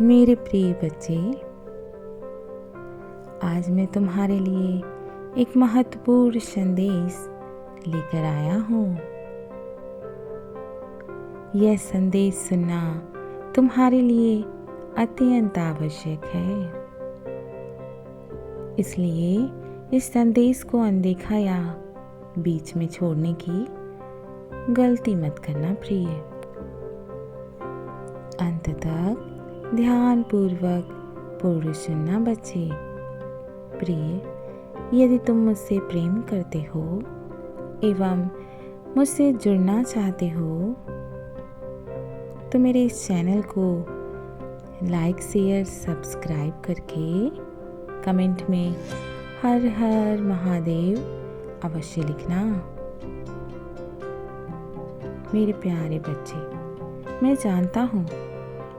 मेरे प्रिय बच्चे, आज मैं तुम्हारे लिए एक महत्वपूर्ण संदेश लेकर आया हूँ। यह संदेश सुनना तुम्हारे लिए अत्यंत आवश्यक है, इसलिए इस संदेश को अनदेखा या बीच में छोड़ने की गलती मत करना प्रिय। अंत तक ध्यान पूर्वक पूर्ण सुनना बच्चे। प्रिय, यदि तुम मुझसे प्रेम करते हो एवं मुझसे जुड़ना चाहते हो तो मेरे इस चैनल को लाइक, शेयर, सब्सक्राइब करके कमेंट में हर हर महादेव अवश्य लिखना। मेरे प्यारे बच्चे, मैं जानता हूँ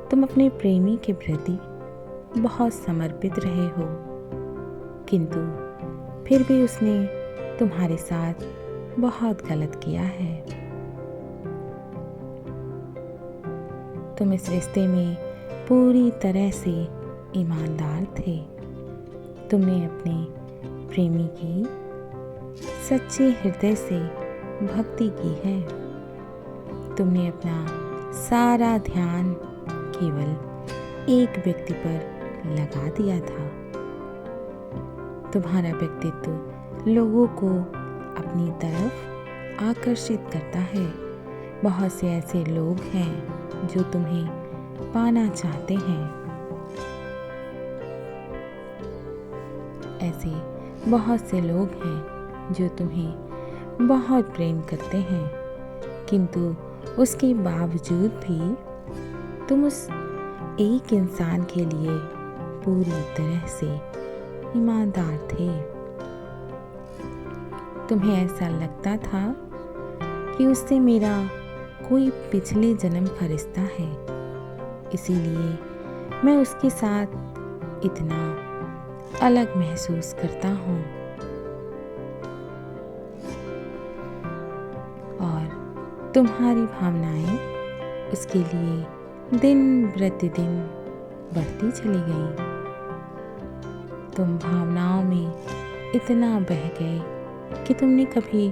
तुम अपने प्रेमी के प्रति बहुत समर्पित रहे हो, किंतु फिर भी उसने तुम्हारे साथ बहुत गलत किया है। तुम इस रिश्ते में पूरी तरह से ईमानदार थे। तुमने अपने प्रेमी की सच्चे हृदय से भक्ति की है। तुमने अपना सारा ध्यान केवल एक व्यक्ति पर लगा दिया था। तुम्हारा व्यक्तित्व लोगों को अपनी तरफ आकर्षित करता है। बहुत से ऐसे लोग हैं जो तुम्हें पाना चाहते हैं। ऐसे बहुत से लोग हैं जो तुम्हें बहुत प्रेम करते हैं, किंतु उसके बावजूद भी तुम उस एक इंसान के लिए पूरी तरह से ईमानदार थे। तुम्हें ऐसा लगता था कि उससे मेरा कोई पिछले जन्म का रिश्ता है, इसीलिए मैं उसके साथ इतना अलग महसूस करता हूँ। और तुम्हारी भावनाएं उसके लिए दिन प्रतिदिन बढ़ती चली गई। तुम भावनाओं में इतना बह गए कि तुमने कभी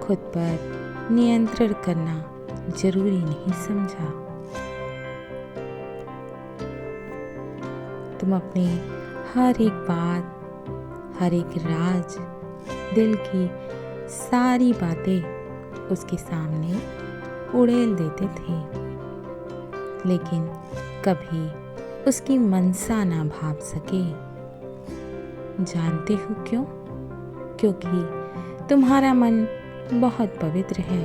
खुद पर नियंत्रण करना जरूरी नहीं समझा। तुम अपनी हर एक बात, हर एक राज, दिल की सारी बातें उसके सामने उड़ेल देते थे, लेकिन कभी उसकी मनसा ना भाप सके। जानते हो क्यों? क्योंकि तुम्हारा मन बहुत पवित्र है,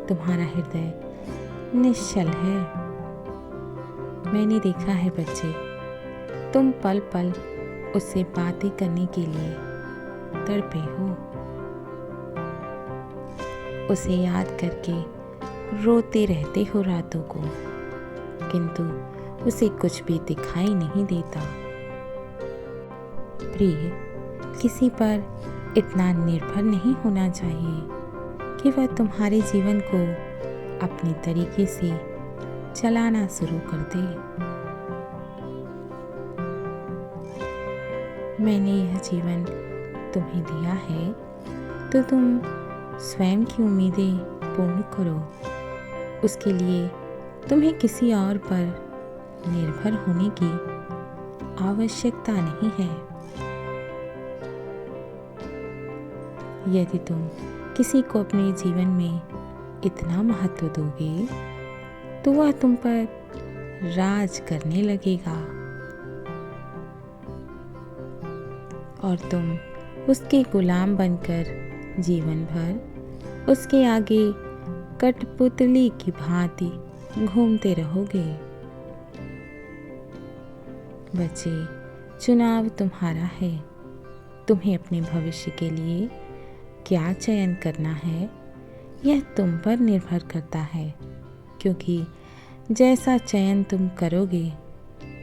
तुम्हारा हृदय निश्चल है। मैंने देखा है बच्चे, तुम पल पल उससे बातें करने के लिए तड़पे हो। उसे याद करके रोते रहते हो रातों को, किंतु उसे कुछ भी दिखाई नहीं देता। प्रिय, किसी पर इतना निर्भर नहीं होना चाहिए कि वह तुम्हारे जीवन को अपने तरीके से चलाना शुरू कर दे। मैंने यह जीवन तुम्हें दिया है तो तुम स्वयं की उम्मीदें पूर्ण करो। उसके लिए तुम्हें किसी और पर निर्भर होने की आवश्यकता नहीं है। यदि तुम किसी को अपने जीवन में इतना महत्व दोगे तो वह तुम पर राज करने लगेगा और तुम उसके गुलाम बनकर जीवन भर उसके आगे कठपुतली की भांति घूमते रहोगे। बच्चे, चुनाव तुम्हारा है। तुम्हें अपने भविष्य के लिए क्या चयन करना है यह तुम पर निर्भर करता है, क्योंकि जैसा चयन तुम करोगे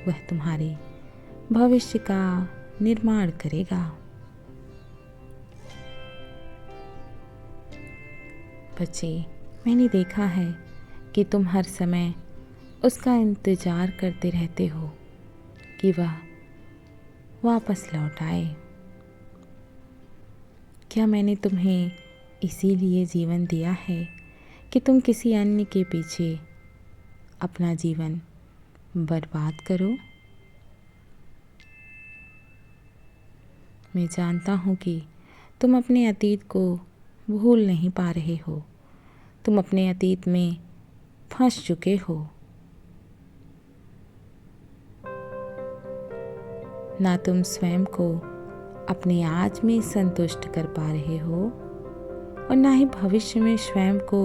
वह तुम्हारे भविष्य का निर्माण करेगा। बच्चे, मैंने देखा है कि तुम हर समय उसका इंतज़ार करते रहते हो, कि वह वापस लौट आए। क्या मैंने तुम्हें इसीलिए जीवन दिया है कि तुम किसी अन्य के पीछे अपना जीवन बर्बाद करो? मैं जानता हूँ कि तुम अपने अतीत को भूल नहीं पा रहे हो। तुम अपने अतीत में फंस चुके हो। ना तुम स्वयं को अपने आज में संतुष्ट कर पा रहे हो और ना ही भविष्य में स्वयं को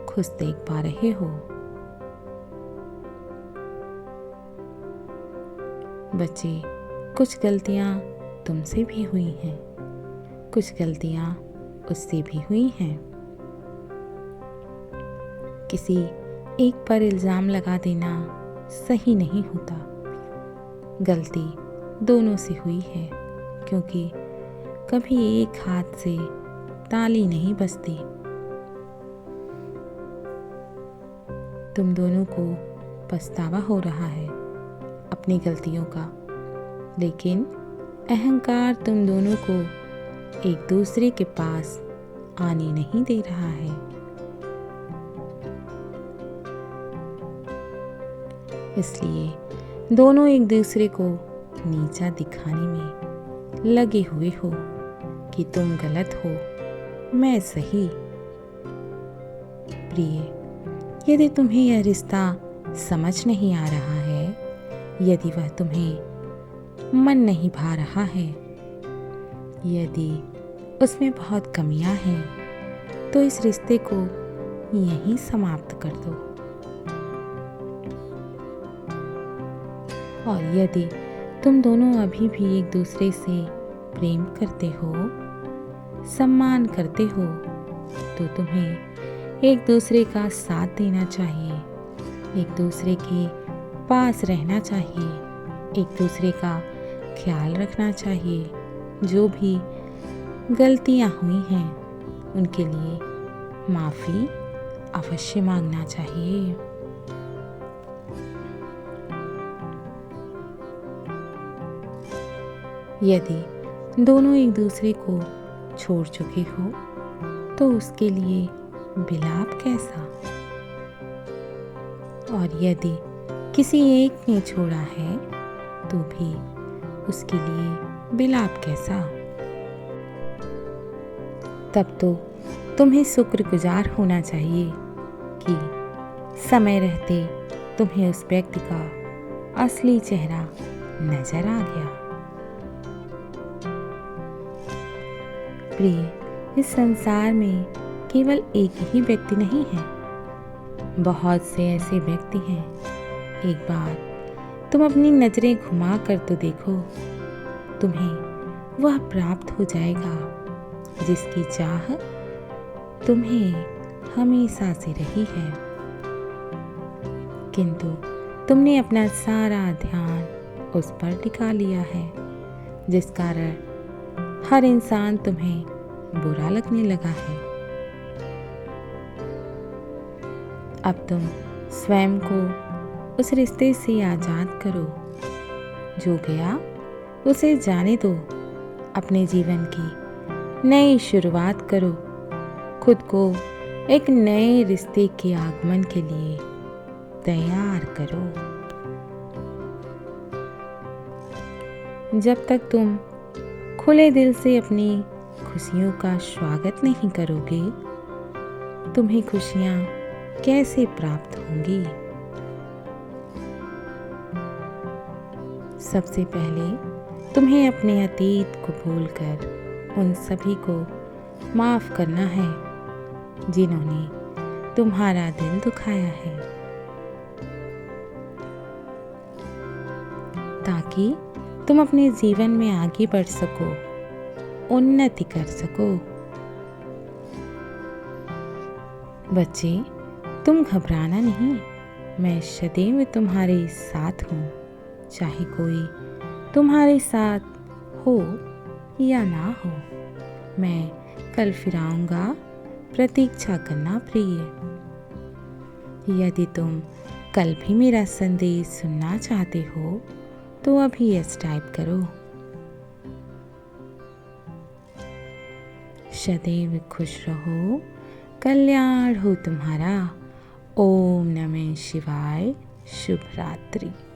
खुश देख पा रहे हो। बच्चे, कुछ गलतियाँ तुमसे भी हुई हैं, कुछ गलतियाँ उससे भी हुई हैं। किसी एक पर इल्ज़ाम लगा देना सही नहीं होता। गलती दोनों से हुई है, क्योंकि कभी एक हाथ से ताली नहीं बजती। तुम दोनों को पछतावा हो रहा है अपनी गलतियों का, लेकिन अहंकार तुम दोनों को एक दूसरे के पास आने नहीं दे रहा है। इसलिए दोनों एक दूसरे को नीचा दिखाने में लगे हुए हो कि तुम गलत हो, मैं सही। प्रिय, यदि तुम्हें यह रिश्ता समझ नहीं आ रहा है, यदि वह तुम्हें मन नहीं भा रहा है, यदि उसमें बहुत कमियां हैं, तो इस रिश्ते को यहीं समाप्त कर दो। और यदि तुम दोनों अभी भी एक दूसरे से प्रेम करते हो, सम्मान करते हो, तो तुम्हें एक दूसरे का साथ देना चाहिए, एक दूसरे के पास रहना चाहिए, एक दूसरे का ख्याल रखना चाहिए। जो भी गलतियां हुई हैं, उनके लिए माफ़ी अवश्य मांगना चाहिए। यदि दोनों एक दूसरे को छोड़ चुके हो, तो उसके लिए विलाप कैसा? और यदि किसी एक ने छोड़ा है, तो भी उसके लिए विलाप कैसा? तब तो तुम्हें शुक्रगुजार होना चाहिए कि समय रहते तुम्हें उस व्यक्ति का असली चेहरा नजर आ गया। प्रिय, इस संसार में केवल एक ही व्यक्ति नहीं है, बहुत से ऐसे व्यक्ति हैं। एक बार तुम अपनी नजरें घुमा कर तो देखो, तुम्हें वह प्राप्त हो जाएगा जिसकी चाह तुम्हें हमेशा से रही है। किंतु तुमने अपना सारा ध्यान उस पर टिका लिया है, जिस कारण हर इंसान तुम्हें बुरा लगने लगा है। अब तुम स्वयं को उस रिश्ते से आजाद करो। जो गया उसे जाने दो। अपने जीवन की नई शुरुआत करो। खुद को एक नए रिश्ते के आगमन के लिए तैयार करो। जब तक तुम खुले दिल से अपनी खुशियों का स्वागत नहीं करोगे, तुम्हें खुशियां कैसे प्राप्त होंगी? सबसे पहले तुम्हें अपने अतीत को भूलकर उन सभी को माफ करना है जिन्होंने तुम्हारा दिल दुखाया है, ताकि तुम अपने जीवन में आगे बढ़ सको, उन्नति कर सको। बच्चे, तुम घबराना नहीं, मैं सदैव तुम्हारे साथ हूँ। चाहे कोई तुम्हारे साथ हो या ना हो, मैं कल फिर आऊँगा। प्रतीक्षा करना प्रिय। यदि तुम कल भी मेरा संदेश सुनना चाहते हो, तो अभी यस टाइप करो। सदैव खुश रहो, कल्याण हो तुम्हारा। ओम नमः शिवाय। शुभ रात्रि।